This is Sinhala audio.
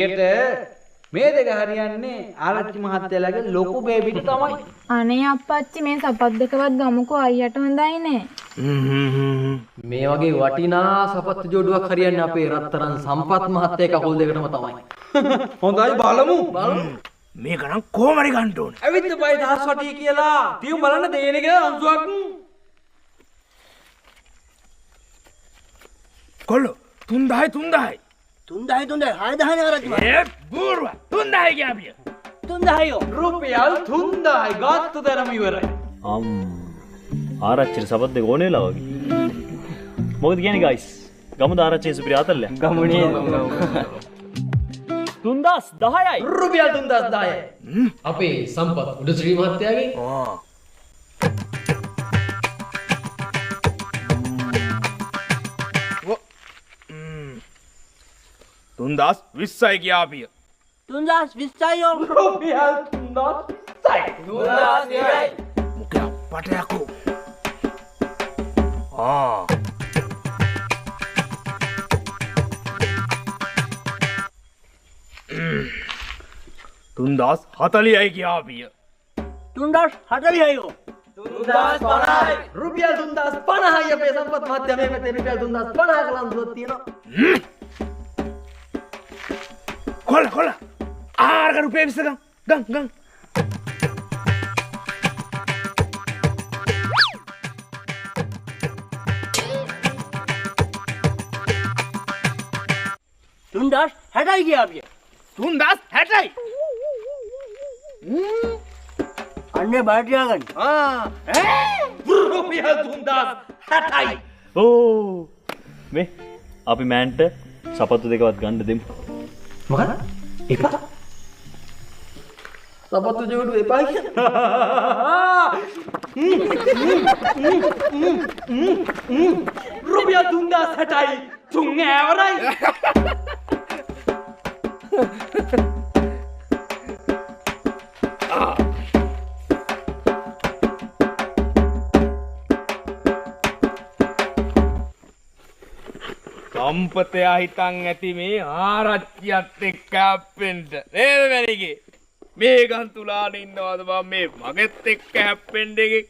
ඒට මේ දෙක හරියන්නේ ආරච්චි මහත්තයාලගේ ලොකු බේබිට තමයි. අනේ අප්පච්චි මේ සපත් දෙකවත් ගමුකෝ අයියට හොඳයිනේ. මේ වගේ වටිනා සපත්තු ජෝඩුවක් හරියන්නේ අපේ රත්තරන් සම්පත් මහත්තයා කකුල් දෙකටම තමයි. හොඳයි බලමු. මේක නම් කොහොම හරි ගන්න ඕනේ. ඇවිත් බයි දහස් වටිය කියලා. තියු බලන්න දෙයනේ කියලා අංශුවක්. කොල්ලෝ 3000 3,000 6,000 ආරච්චි මහත්තයා. ඒ බූරුව 3000 ගියාපිය. 3,000 රුපියල් 3000යි ගත්ත දරම ඉවරයි. ආරච්චිට සබත් දෙක ඕනේ වෙලා වගේ. මොකද කියන්නේ ගයිස්? ගමුද ආරච්චිගේ සුපිරි ආතල්ලය? ගමුනේ 3010යි. රුපියල් 3010යි. අපේ සම්පත් උඩශ්‍රී මහත්තයාගේ 3020යි ගියාපිය. 3,20 රුපියල් 3000යි. මොකක් පටයකෝ. 3040යි ගියාපිය. 3,40 රුපියල් 3050යි අපේ සම්පත් මහත්තයා මේ පැත්තේ රුපියල් 3050 කලන්දුවක් තියෙනවා. කොල්ල ආරක රුපියල් 20 ගන්. තුන්දාස් 60යි ගියාපිය. 3060යි. අන්නේ බාටියාගන්න. රුපියල් 3060යි. ඕ මේ අපි මෑන්ට සපත්තු දෙකවත් ගන්න දෙමු. මොකද? එපා. සපත්තු ජෝඩු එපා කියලා. රුපියල් 3060යි. තුන් ඈවරයි. සම්පතයා හිතන් ඇති මේ ආරච්චියත් එක්ක හැප්පෙන්න නේද මැනිකේ? මේ ගන් තුලාන ඉන්නවද බං මේ මගෙත් එක්ක හැප්පෙන්න එකේ?